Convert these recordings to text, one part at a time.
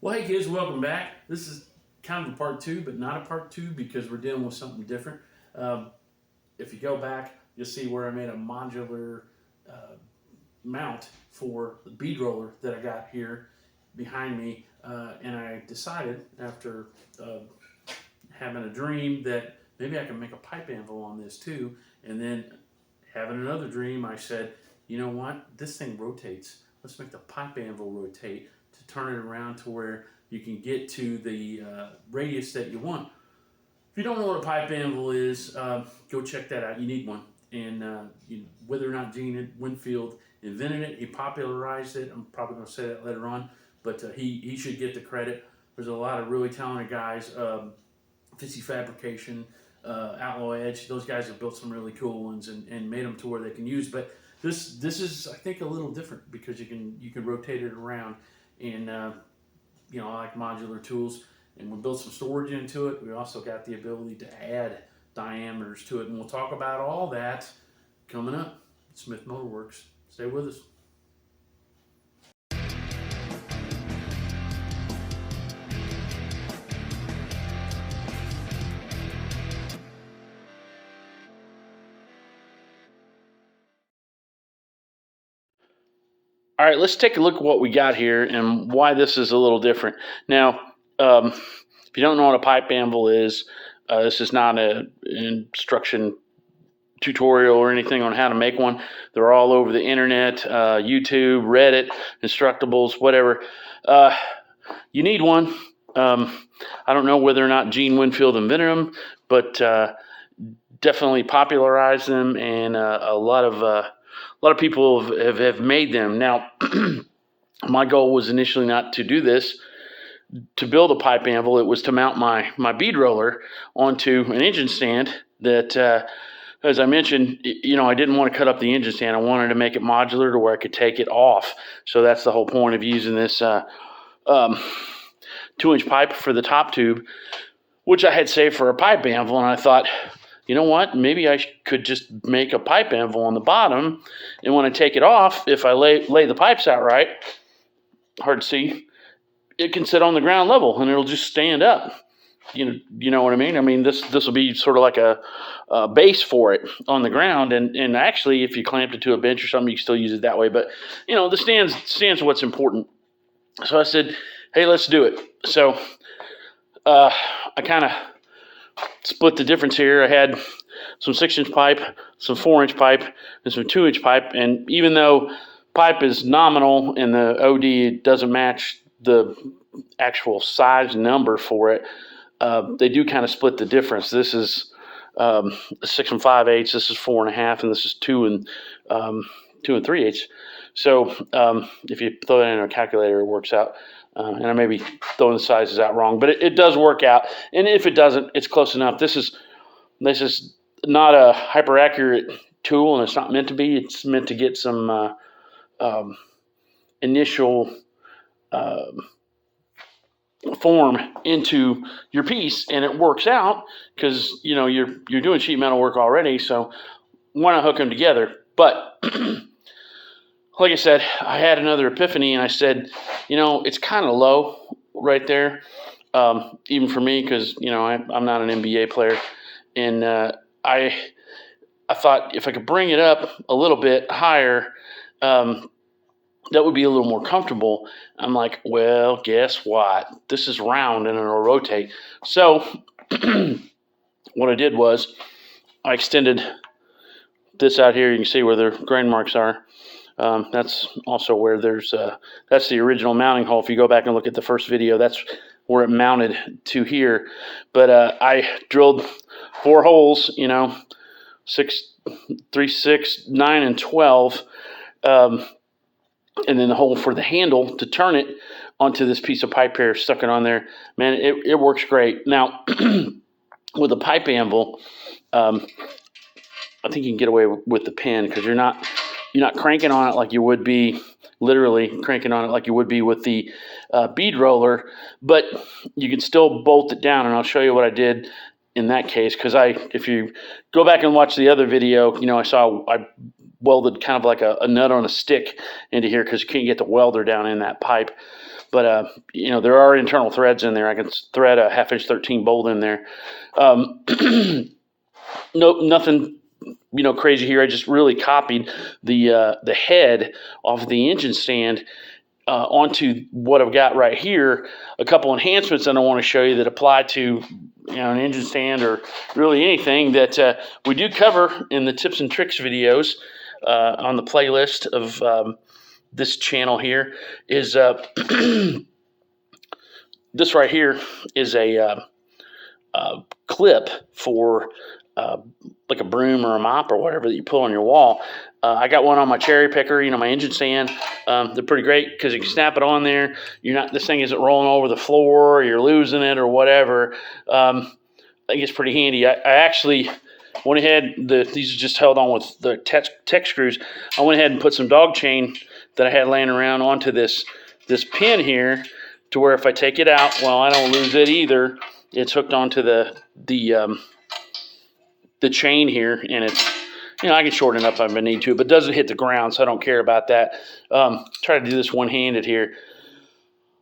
Well, hey kids, welcome back. This is kind of a part two, but not a part two because we're dealing with something different. Um, if you go back, you'll see where I made a modular uh, mount for the bead roller that I got here behind me. And I decided after having a dream that maybe I can make a pipe anvil on this too. And then having another dream, I said, you know what? This thing rotates. Let's make the pipe anvil rotate to turn it around to where you can get to the radius that you want. If you don't know what a pipe anvil is, go check that out. You need one. And whether or not Gene Winfield invented it, he popularized it. I'm probably going to say that later on, but he should get the credit. There's a lot of really talented guys. Fizzy Fabrication, Outlaw Edge. Those guys have built some really cool ones and made them to where they can use. But this is I think a little different because you can rotate it around, and I like modular tools. And we built some storage into it. We also got the ability to add diameters to it, and we'll talk about all that coming up. Smith Motor Works. Stay with us. All right, let's take a look at what we got here and why this is a little different. Now, if you don't know what a pipe anvil is, this is not an instruction tutorial or anything on how to make one. They're all over the internet, YouTube, Reddit, Instructables, whatever. You need one. I don't know whether or not Gene Winfield invented them, but definitely popularized them, and a lot of people have made them. Now, my goal was initially not to do this, to build a pipe anvil. It was to mount my bead roller onto an engine stand that, as I mentioned, I didn't want to cut up the engine stand. I wanted to make it modular to where I could take it off. So that's the whole point of using this 2-inch pipe for the top tube, which I had saved for a pipe anvil. And I thought, you know what, maybe I could just make a pipe anvil on the bottom, and when I take it off, if I lay the pipes out right, hard to see, it can sit on the ground level and it'll just stand up. You know what I mean? I mean, this will be sort of like a base for it on the ground, and actually, if you clamped it to a bench or something, you can still use it that way. But the stands what's important. So I said, hey, let's do it. So I kind of split the difference here. I had some 6-inch pipe, some 4-inch pipe, and some 2-inch pipe. And even though pipe is nominal and the OD doesn't match the actual size number for it, they do kind of split the difference. This is 6 5/8. This is 4 1/2, and this is 2 3/8. So if you throw that in a calculator, it works out. And I may be throwing the sizes out wrong, but it does work out. And if it doesn't, it's close enough. This is not a hyper accurate tool, and it's not meant to be. It's meant to get some initial form into your piece, and it works out because you're doing sheet metal work already. So why not hook them together? But like I said, I had another epiphany, and I said, it's kind of low right there, even for me, because I'm not an NBA player, and I thought if I could bring it up a little bit higher, that would be a little more comfortable. I'm like, well, guess what? This is round and it'll rotate. So what I did was I extended this out here. You can see where the grain marks are. That's also where that's the original mounting hole. If you go back and look at the first video, that's where it mounted to here. But I drilled 4 holes, 6, 3, 6, 9, and 12. And then the hole for the handle to turn it onto this piece of pipe here, stuck it on there. Man, it works great. Now, with a pipe anvil, I think you can get away with the pin because you're not cranking on it like you would be, literally cranking on it like you would be with the bead roller, but you can still bolt it down, and I'll show you what I did in that case, because if you go back and watch the other video, I welded kind of like a nut on a stick into here because you can't get the welder down in that pipe. But you know, there are internal threads in there. I can thread a 1/2" 13 bolt in there. No, nothing, you know, crazy here. I just really copied the head off the engine stand onto what I've got right here. A couple enhancements that I want to show you that apply to, you know, an engine stand or really anything that we do cover in the tips and tricks videos on the playlist of this channel here. Is this right here is a clip for like a broom or a mop or whatever that you put on your wall. I got one on my cherry picker, you know, my engine stand. They're pretty great because you can snap it on there. You're not, this thing isn't rolling over the floor, or you're losing it or whatever. I think it's pretty handy. I actually went ahead, these are just held on with the tech screws. I went ahead and put some dog chain that I had laying around onto this pin here, to where if I take it out, well, I don't lose it either. It's hooked onto the chain here, and it's, you know, I can shorten it up if I need to, but it doesn't hit the ground, so I don't care about that. Try to do this one-handed here.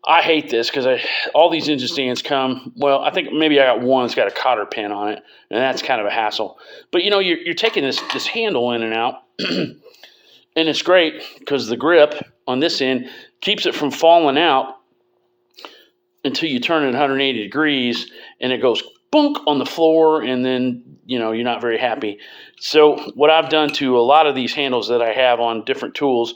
I hate this because all these engine stands come, well, I think maybe I got one that's got a cotter pin on it, and that's kind of a hassle. But, you know, you're taking this handle in and out, and it's great because the grip on this end keeps it from falling out until you turn it 180 degrees, and it goes boonk on the floor, and then, you know, you're not very happy. So what I've done to a lot of these handles that I have on different tools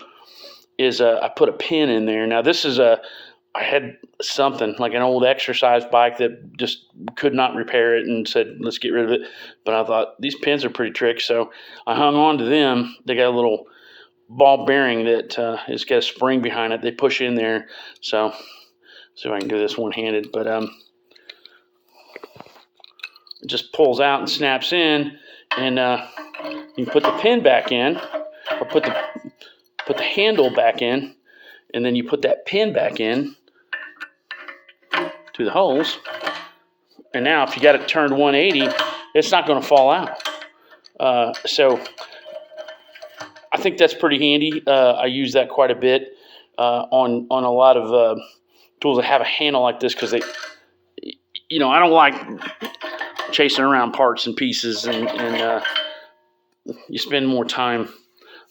is I put a pin in there. Now this is I had something like an old exercise bike that just could not repair it, and said, let's get rid of it. But I thought these pins are pretty tricky, so I hung on to them. They got a little ball bearing that has got a spring behind it. They push in there. So see if I can do this one-handed, but it just pulls out and snaps in, and you can put the pin back in, or put the handle back in, and then you put that pin back in to the holes. And now if you got it turned 180, it's not going to fall out. So I think that's pretty handy. I use that quite a bit on a lot of tools that have a handle like this, because they, you know, I don't like chasing around parts and pieces, and you spend more time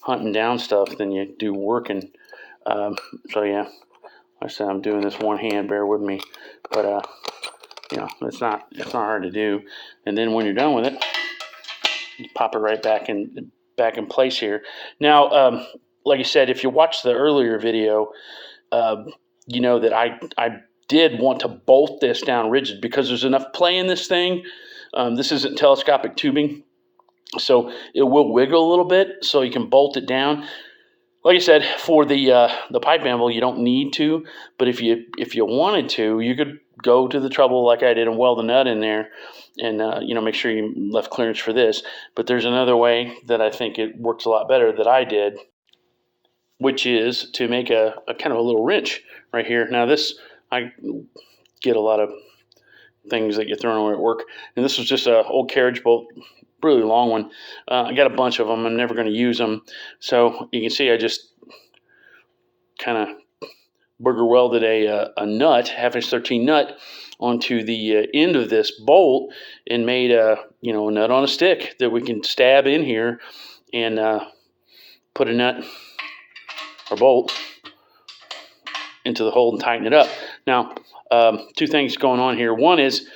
hunting down stuff than you do working. So yeah, like I said, I'm doing this one hand, bear with me, but you know, it's not hard to do. And then when you're done with it, you pop it right back in place here. Now, like I said, if you watch the earlier video, you know that I did want to bolt this down rigid because there's enough play in this thing. This isn't telescopic tubing, so it will wiggle a little bit, so you can bolt it down. Like I said, for the pipe anvil, you don't need to, but if you wanted to, you could go to the trouble like I did and weld a nut in there, and you know, make sure you left clearance for this. But there's another way that I think it works a lot better that I did, which is to make a kind of a little wrench right here. Now this, I get a lot of things that get thrown away at work, and this was just an old carriage bolt, really long one. I got a bunch of them. I'm never going to use them, so you can see I just kind of burger welded a nut, 1/2" 13 nut, onto the end of this bolt, and made a, you know, a nut on a stick that we can stab in here and put a nut or bolt into the hole and tighten it up. Now, two things going on here. One is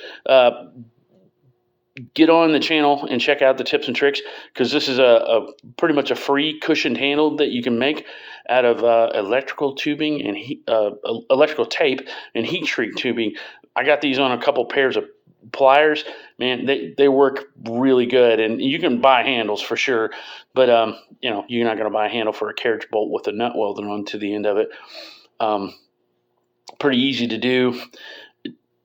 get on the channel and check out the tips and tricks, because this is a pretty much a free cushioned handle that you can make out of electrical tubing and electrical tape and heat shrink tubing. I got these on a couple pairs of pliers. Man, they work really good, and you can buy handles for sure, but you know, you're not going to buy a handle for a carriage bolt with a nut welded onto the end of it. Pretty easy to do,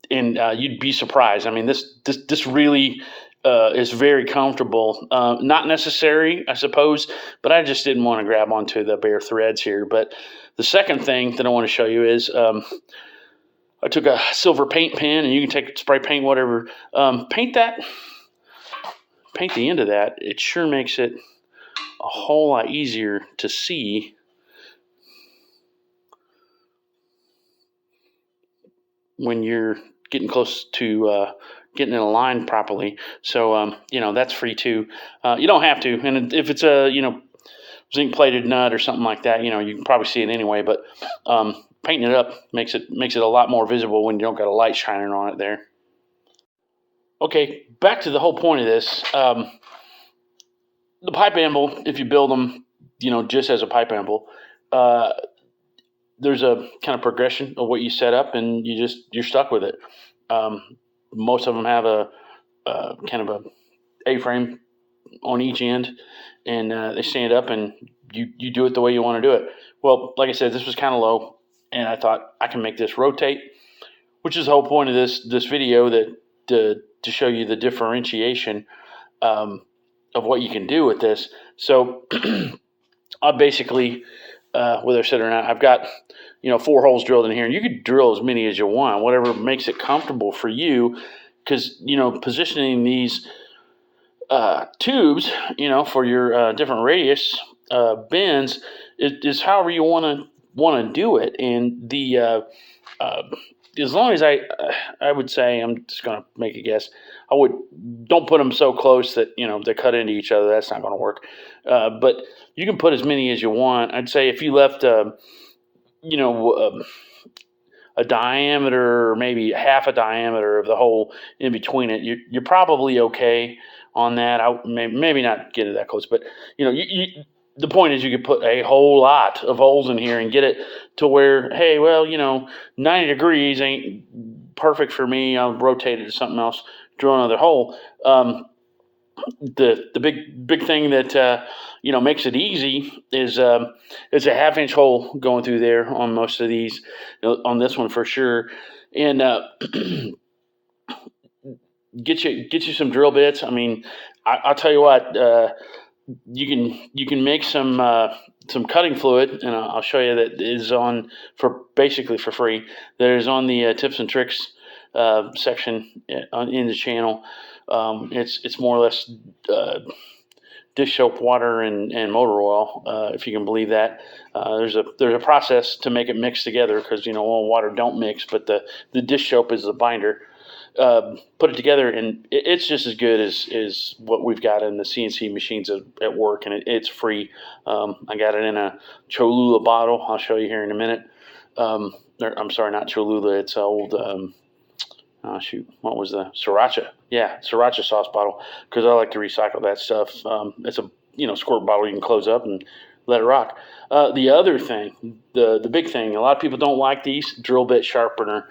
and you'd be surprised. I mean, this really is very comfortable. Not necessary, I suppose, but I just didn't want to grab onto the bare threads here. But the second thing that I want to show you is I took a silver paint pen, and you can take spray paint, whatever. Paint the end of that. It sure makes it a whole lot easier to see. when you're getting close to getting it aligned properly. So that's free too. You don't have to, and if it's a zinc plated nut or something like that, you can probably see it anyway. But painting it up makes it a lot more visible when you don't got a light shining on it there. Okay, back to the whole point of this. The pipe anvil, if you build them, just as a pipe anvil, there's a kind of progression of what you set up, and you're stuck with it. Most of them have a kind of a A-frame on each end, and they stand up, and you do it the way you want to do it. Well, like I said, this was kind of low, and I thought I can make this rotate, which is the whole point of this video, that to show you the differentiation of what you can do with this. So I basically, whether I said or not, I've got 4 holes drilled in here, and you could drill as many as you want, whatever makes it comfortable for you, because positioning these tubes, for your different radius bends is however you want to do it, and the as long as I would say, I'm just going to make a guess, don't put them so close that they cut into each other. That's not going to work. But you can put as many as you want. I'd say if you left a diameter, or maybe half a diameter of the hole in between it, you're probably okay on that. I maybe not get it that close, but the point is you could put a whole lot of holes in here and get it to where, hey, well, 90 degrees ain't perfect for me. I'll rotate it to something else, drill another hole. The big thing that makes it easy is a 1/2-inch hole going through there on most of these, on this one for sure, and get you some drill bits. I mean, I'll tell you what, you can make some cutting fluid, and I'll show you that is on basically for free. That is on the tips and tricks section in the channel. It's more or less dish soap, water, and motor oil, if you can believe that. There's a process to make it mix together, because oil and water don't mix, but the dish soap is the binder. Put it together, and it's just as good as what we've got in the CNC machines at work, and it's free. I got it in a Cholula bottle. I'll show you here in a minute. I'm sorry, not Cholula. It's old. What was the Sriracha? Yeah, Sriracha sauce bottle, because I like to recycle that stuff. It's a squirt bottle you can close up and let it rock. The other thing, the big thing, a lot of people don't like these drill bit sharpener.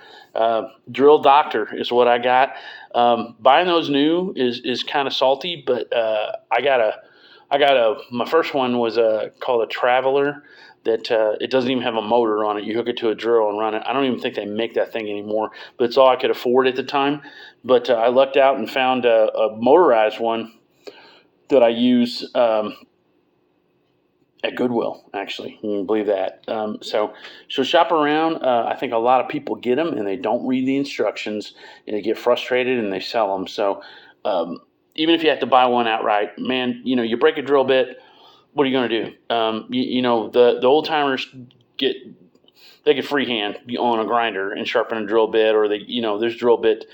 Drill Doctor is what I got. Buying those new is kind of salty, but my first one was called a Traveler. That it doesn't even have a motor on it. You hook it to a drill and run it. I don't even think they make that thing anymore, but it's all I could afford at the time. But I lucked out and found a motorized one that I use at Goodwill, actually. You can believe that. So shop around. I think a lot of people get them and they don't read the instructions, and they get frustrated and they sell them. So even if you have to buy one outright, man, you break a drill bit, what are you going to do? The old timers get freehand on a grinder and sharpen a drill bit, or there's drill bit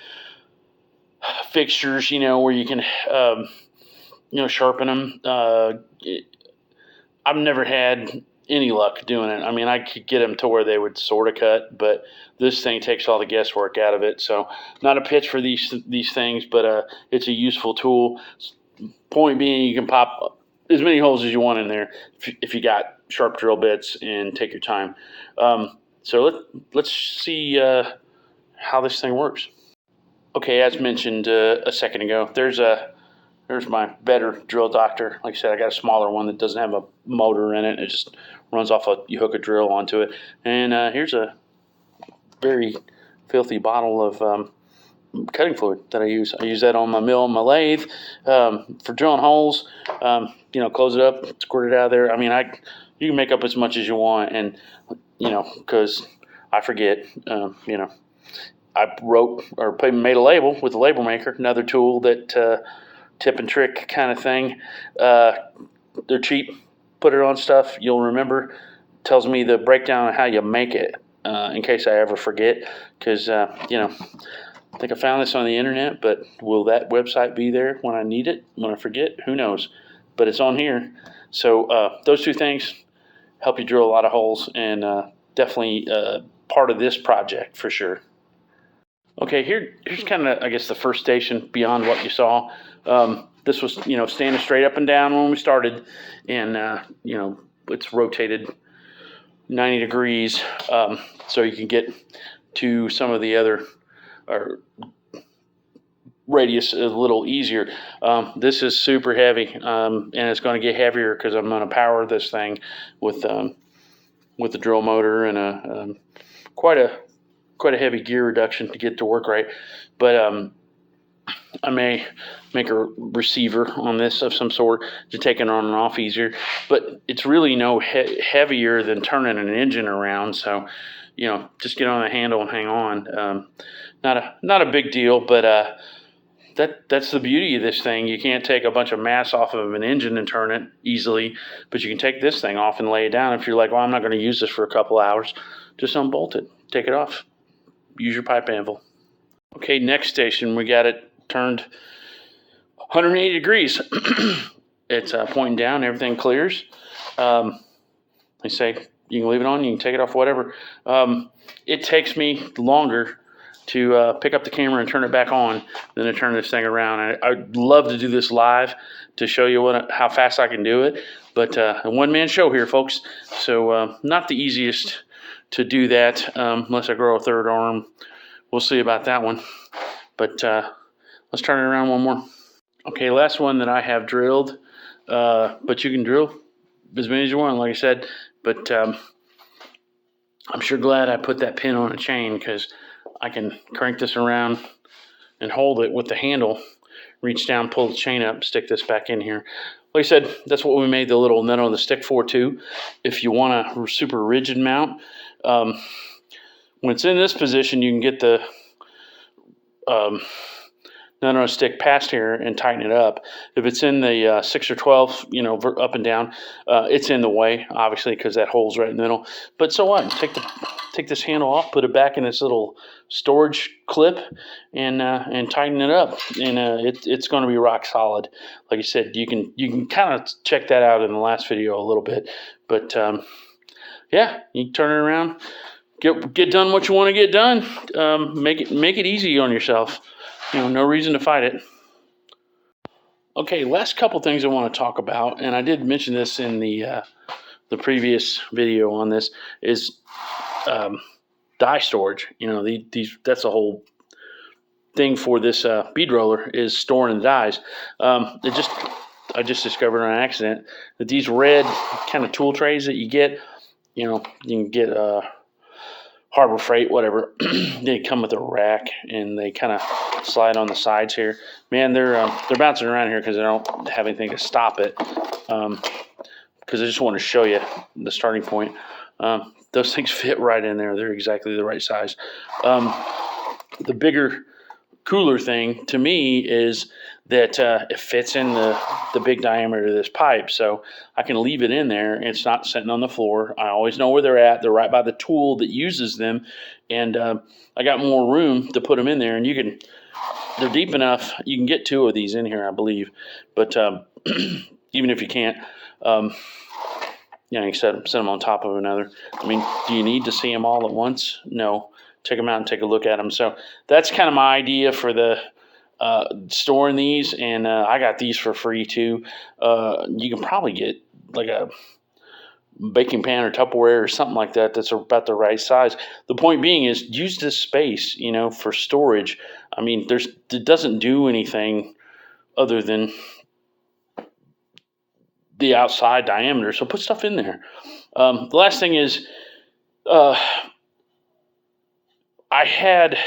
fixtures, where you can, sharpen them. I've never had any luck doing it. I mean, I could get them to where they would sort of cut, but this thing takes all the guesswork out of it. So not a pitch for these things, but it's a useful tool. Point being, you can pop as many holes as you want in there if you got sharp drill bits, and take your time. So let's see how this thing works. Okay, as mentioned a second ago, there's my better Drill Doctor. Like I said, I got a smaller one that doesn't have a motor in it. It just runs off you hook a drill onto it. And here's a very filthy bottle of cutting fluid that I use. I use that on my mill, my lathe, for drilling holes. Close it up, squirt it out of there. I mean, you can make up as much as you want, and because I forget. I wrote or made a label with a label maker, another tool that tip and trick kind of thing. They're cheap. Put it on stuff you'll remember. Tells me the breakdown of how you make it. in case I ever forget, because, you know, I think I found this on the internet, but will that website be there when I need it, when I forget? Who knows? But it's on here. So those two things help you drill a lot of holes, and definitely part of this project for sure. Okay, here's kind of, I guess, the first station beyond what you saw. This was, you know, standing straight up and down when we started, and, you know, it's rotated 90 degrees, so you can get to some of the other radius a little easier. This is super heavy, and it's going to get heavier because I'm going to power this thing with the drill motor and a quite a heavy gear reduction to get to work right. But I may make a receiver on this of some sort to take it on and off easier. But it's really no heavier than turning an engine around. So, you know, just get on the handle and hang on. Not a big deal, but that's the beauty of this thing. You can't take a bunch of mass off of an engine and turn it easily, but you can take this thing off and lay it down. If you're like, well, I'm not going to use this for a couple hours, just unbolt it, take it off, use your pipe anvil. Okay, next station, we got it turned 180 degrees. It's pointing down, everything clears. They say you can leave it on, you can take it off, whatever. It takes me longer to pick up the camera and turn it back on than to turn this thing around. I'd love to do this live to show you how fast I can do it, but a one-man show here, folks. So not the easiest to do that unless I grow a third arm. We'll see about that one. But let's turn it around one more. Okay, last one that I have drilled, but you can drill as many as you want, like I said. But I'm sure glad I put that pin on a chain, because I can crank this around and hold it with the handle, reach down, pull the chain up, stick this back in here. Like I said, that's what we made the little nut on the stick for too. If you want a super rigid mount, when it's in this position, you can get the nut on a stick past here and tighten it up. If it's in the 6 or 12, you know, up and down, it's in the way, obviously, because that hole's right in the middle. But so what? Take this handle off, put it back in this little storage clip, and tighten it up, and it's going to be rock solid. Like I said, you can kind of check that out in the last video a little bit. But yeah, you can turn it around, get done what you want to get done. Make it easy on yourself. You know, no reason to fight it. Okay, last couple things I want to talk about, and I did mention this in the previous video on this, is die storage. You know, that's the whole thing for this bead roller, is storing the dies. I just discovered on accident that these red kind of tool trays that you get, you know, you can get Harbor Freight, whatever. They come with a rack, and they kind of slide on the sides here. Man, they're bouncing around here because I don't have anything to stop it. Because I just want to show you the starting point. Those things fit right in there. They're exactly the right size. The bigger, cooler thing to me is that it fits in the big diameter of this pipe, so I can leave it in there. It's not sitting on the floor. I always know where they're at. They're right by the tool that uses them, and I got more room to put them in there. And they're deep enough. You can get 2 of these in here, I believe. But even if you can't, you know, you set them on top of another. I mean, do you need to see them all at once? No. Take them out and take a look at them. So that's kind of my idea for the storing these, and I got these for free too. You can probably get like a baking pan or Tupperware or something like that that's about the right size. The point being is, use this space, you know, for storage. I mean, it doesn't do anything other than the outside diameter, so put stuff in there. The last thing is, I had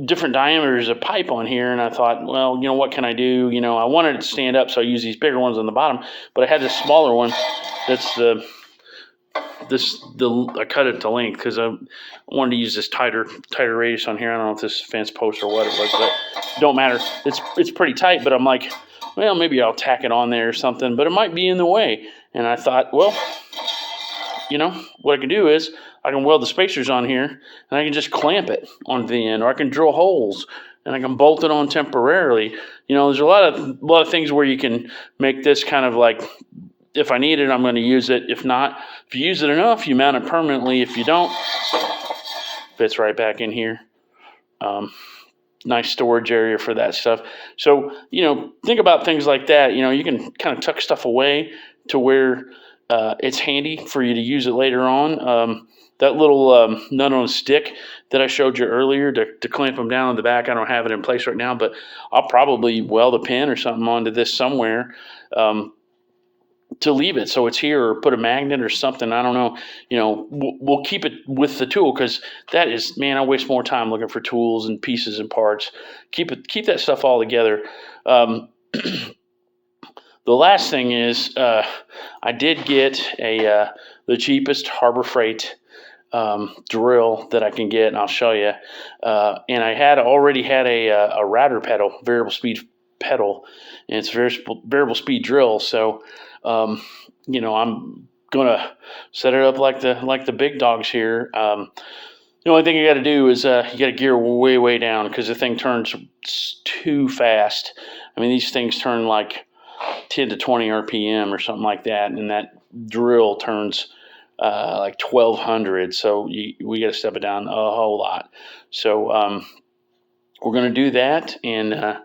different diameters of pipe on here, and I thought, well, you know, what can I do? You know, I wanted it to stand up, so I use these bigger ones on the bottom, but I had this smaller one that's I cut it to length because I wanted to use this tighter radius on here. I don't know if this is fence post or what it was, but it don't matter. It's pretty tight, but I'm like, well, maybe I'll tack it on there or something, but it might be in the way. And I thought, well, you know, what I can do is I can weld the spacers on here and I can just clamp it onto the end, or I can drill holes and I can bolt it on temporarily. You know, there's a lot of things where you can make this kind of like, if I need it, I'm going to use it. If not, if you use it enough, you mount it permanently. If you don't, fits right back in here. Nice storage area for that stuff. So, you know, think about things like that. You know, you can kind of tuck stuff away to where it's handy for you to use it later on. That little nut on a stick that I showed you earlier to clamp them down on the back, I don't have it in place right now, but I'll probably weld a pin or something onto this somewhere to leave it so it's here, or put a magnet or something. I don't know. You know, we'll keep it with the tool, because that is, man, I waste more time looking for tools and pieces and parts. Keep that stuff all together. The last thing is, I did get the cheapest Harbor Freight drill that I can get, and I'll show you. And I already had a router pedal, variable speed pedal, and it's variable speed drill. So, you know, I'm gonna set it up like the big dogs here. The only thing you got to do is you got to gear way down, because the thing turns too fast. I mean, these things turn like 10 to 20 RPM or something like that, and that drill turns like 1200. So we got to step it down a whole lot. So we're going to do that, and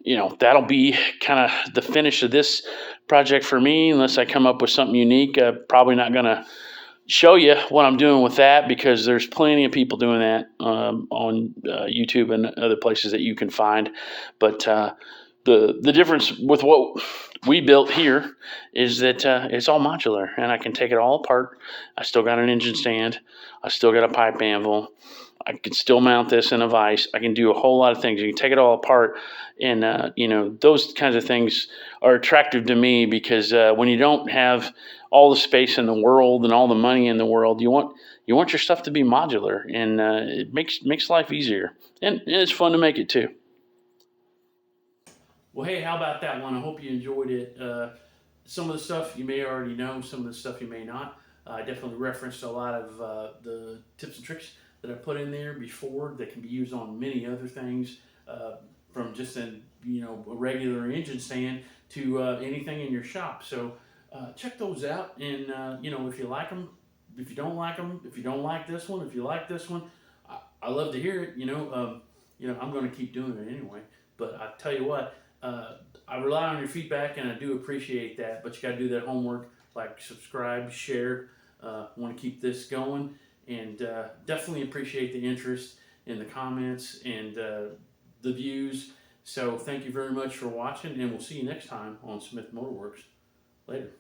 you know, that'll be kind of the finish of this project for me, unless I come up with something unique. Probably not going to show you what I'm doing with that, because there's plenty of people doing that on YouTube and other places that you can find. But the difference with what we built here is that it's all modular, and I can take it all apart. I still got an engine stand. I still got a pipe anvil. I can still mount this in a vise. I can do a whole lot of things. You can take it all apart, and you know, those kinds of things are attractive to me, because when you don't have all the space in the world and all the money in the world, you want your stuff to be modular, and it makes life easier, and it's fun to make it too. Well, hey, how about that one? I hope you enjoyed it. Some of the stuff you may already know, some of the stuff you may not. I definitely referenced a lot of the tips and tricks that I put in there before that can be used on many other things, from just a regular engine stand to anything in your shop. So check those out, and if you like them, if you don't like them, if you don't like this one, if you like this one, I love to hear it. I'm going to keep doing it anyway. But I tell you what. I rely on your feedback, and I do appreciate that, but you got to do that homework, like subscribe, share. Want to keep this going, and definitely appreciate the interest in the comments and the views. So thank you very much for watching, and we'll see you next time on Smith Motorworks. Later.